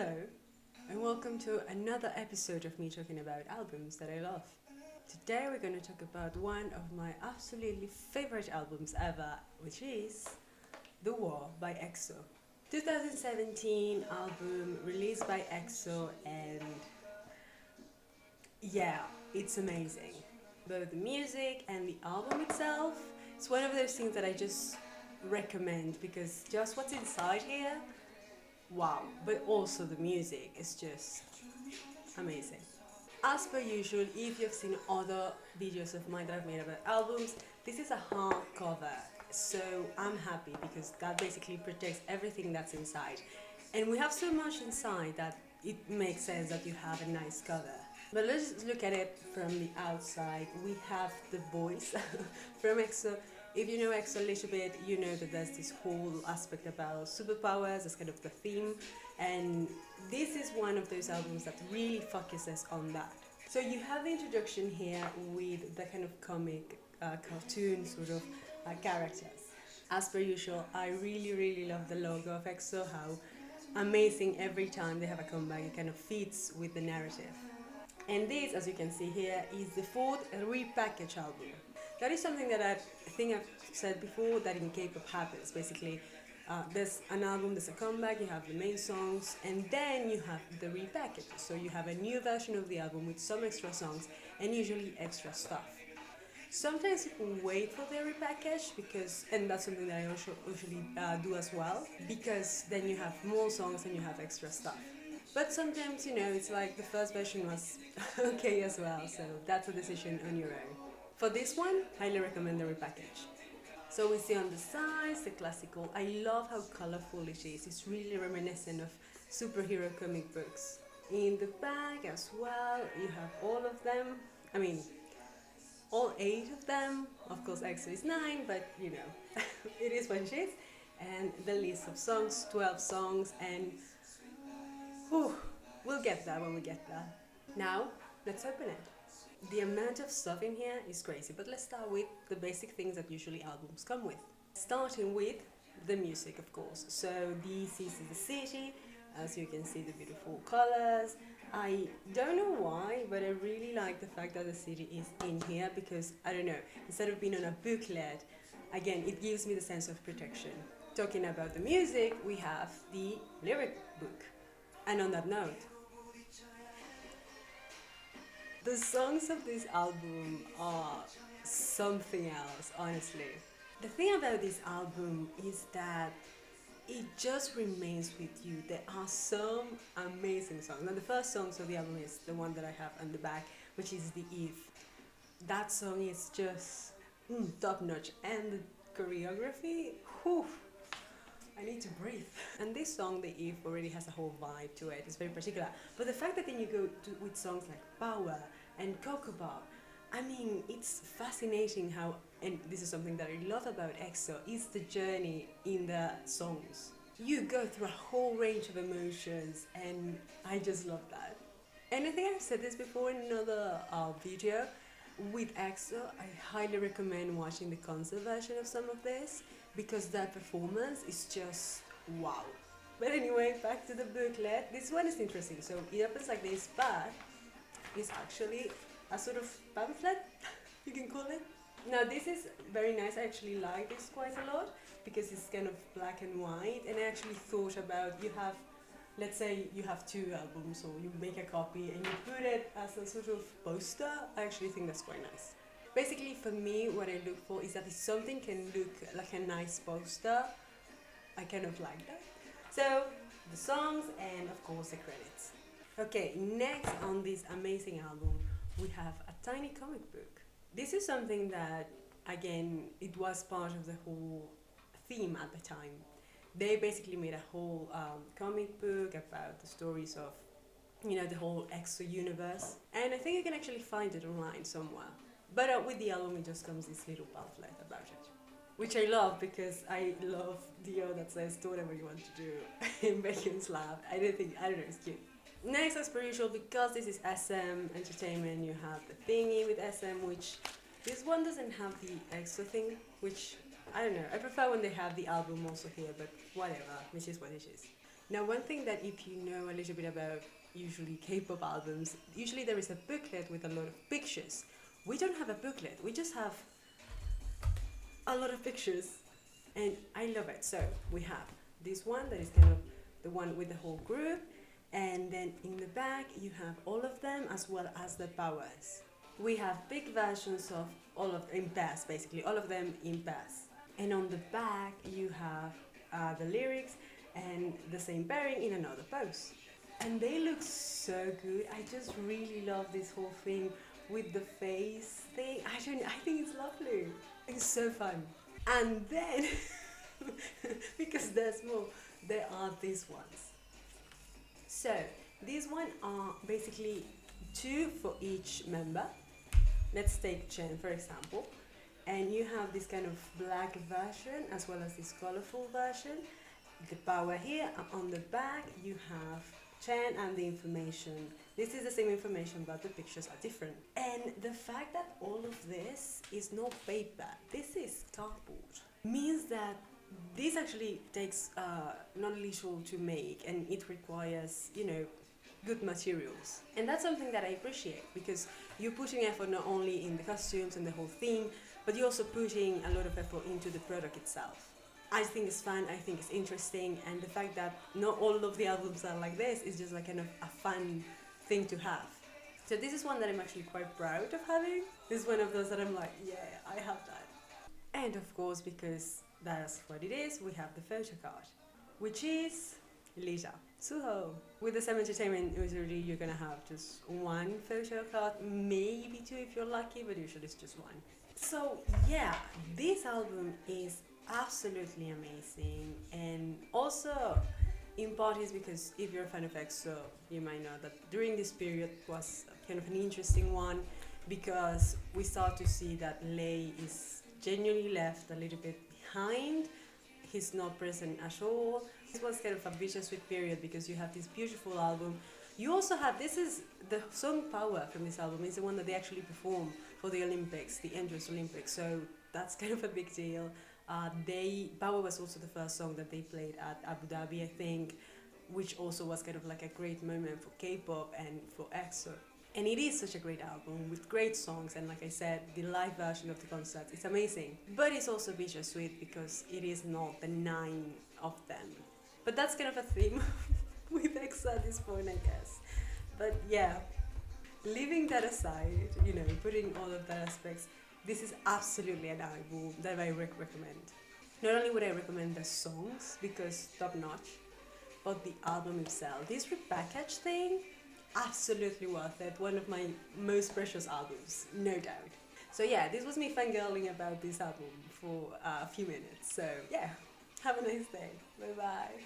Hello, and welcome to another episode of me talking about albums that I love. Today we're going to talk about one of my absolutely favorite albums ever, which is The War by EXO. 2017 album released by EXO, and yeah, it's amazing. Both the music and the album itself, it's one of those things that I just recommend because just what's inside here, wow, but also the music is just amazing. As per usual, if you've seen other videos of mine that I've made about albums, this is a hardcover. So I'm happy because that basically protects everything that's inside. And we have so much inside that it makes sense that you have a nice cover. But let's look at it from the outside. We have the voice from EXO. If you know EXO a little bit, you know that there's this whole aspect about superpowers, that's kind of the theme. And this is one of those albums that really focuses on that. So you have the introduction here with the kind of comic, cartoon sort of characters. As per usual, I really love the logo of EXO, how amazing every time they have a comeback, it kind of fits with the narrative. And this, as you can see here, is the fourth repackaged album. That is something that I think I've said before, that in K-pop happens. Basically, there's an album, there's a comeback, you have the main songs, and then you have the repackage. So you have a new version of the album with some extra songs and usually extra stuff. Sometimes you can wait for the repackage because, and that's something that I also usually do as well, because then you have more songs and you have extra stuff. But sometimes, it's like the first version was okay as well, so that's a decision on your own. For this one, highly recommend the repackage. So we see on the sides the classical. I love how colorful it is. It's really reminiscent of superhero comic books. In the back as well, you have all of them. I mean, all 8 of them. Of course, EXO is 9, but it is what it is. And the list of songs, 12 songs, and whew, we'll get there when we get there. Now, let's open it. The amount of stuff in here is crazy, but let's start with the basic things that usually albums come with. Starting with the music, of course. So this is the city, as you can see the beautiful colors. I don't know why, but I really like the fact that the city is in here because, I don't know, instead of being on a booklet, again, it gives me the sense of protection. Talking about the music, we have the lyric book. And on that note, the songs of this album are something else, honestly. The thing about this album is that it just remains with you. There are some amazing songs. Now, the first song of the album is the one that I have on the back, which is the Eve. That song is just top notch, and the choreography, whew, I need to breathe. And this song, The Eve, already has a whole vibe to it. It's very particular. But the fact that then you go with songs like Power and Coco Bar, I mean, it's fascinating how, and this is something that I love about EXO, is the journey in the songs. You go through a whole range of emotions, and I just love that. And I think I've said this before in another video. With EXO, I highly recommend watching the concert version of some of this because that performance is just wow. But anyway, back to the booklet. This one is interesting. So it opens like this, but it's actually a sort of pamphlet, you can call it. Now this is very nice. I actually like this quite a lot because it's kind of black and white, and I actually thought about, let's say you have 2 albums, or you make a copy and you put it as a sort of poster. I actually think that's quite nice. Basically, for me, what I look for is that if something can look like a nice poster, I kind of like that. So, the songs and of course the credits. Okay, next on this amazing album, we have a tiny comic book. This is something that, again, it was part of the whole theme at the time. They basically made a whole comic book about the stories of, the whole EXO universe. And I think you can actually find it online somewhere. But with the album, it just comes this little pamphlet about it, which I love because I love Dio that says, do whatever you want to do in Bacon's lab. I don't know, it's cute. Next, as per usual, because this is SM Entertainment, you have the thingy with SM, which this one doesn't have the EXO thing, which I don't know. I prefer when they have the album also here, but whatever, which is what it is. Now, one thing that if you know a little bit about usually K-pop albums, usually there is a booklet with a lot of pictures. We don't have a booklet, we just have a lot of pictures, and I love it. So we have this one that is kind of the one with the whole group, and then in the back you have all of them as well as the powers. We have big versions of all of in pairs, basically all of them in pairs, and on the back you have the lyrics and the same pairing in another pose, and they look so good. I just really love this whole thing with the face thing. I think it's lovely. It's so fun. And then because there's more, there are these ones. So these one are basically two for each member. Let's take Chen for example, and you have this kind of black version as well as this colorful version. The power here, on the back you have Chen and the information. This is the same information but the pictures are different. And the fact that all of this is not paper, this is cardboard, means that this actually takes not little to make, and it requires, you know, good materials. And that's something that I appreciate, because you're putting effort not only in the costumes and the whole theme, but you're also putting a lot of effort into the product itself. I think it's fun, I think it's interesting, and the fact that not all of the albums are like this is just like kind of a fun thing to have. So this is one that I'm actually quite proud of having. This is one of those that I'm like, yeah, I have that. And of course, because that's what it is, we have the photo card, which is Lisa, Suho. With the Some Entertainment, usually you're gonna have just one photo card, maybe two if you're lucky, but usually it's just one. So yeah, this album is absolutely amazing, and also in part is because if you're a fan of EXO, you might know that during this period was kind of an interesting one, because we start to see that Lei is genuinely left a little bit behind. He's not present at all. This was kind of a bittersweet period, because you have this beautiful album. You also have, this is the song Power from this album, is the one that they actually perform for the Olympics, the entrance Olympics, so that's kind of a big deal. Power was also the first song that they played at Abu Dhabi, I think, which also was kind of like a great moment for K-pop and for EXO. And it is such a great album with great songs, and like I said, the live version of the concert is amazing. But it's also bittersweet because it is not the 9 of them. But that's kind of a theme with EXO at this point, I guess. But yeah, leaving that aside, you know, putting all of that aspects, this is absolutely an album that I recommend. Not only would I recommend the songs, because top notch, but the album itself. This repackaged thing, absolutely worth it. One of my most precious albums, no doubt. So yeah, this was me fangirling about this album for a few minutes. So yeah, have a nice day. Bye bye.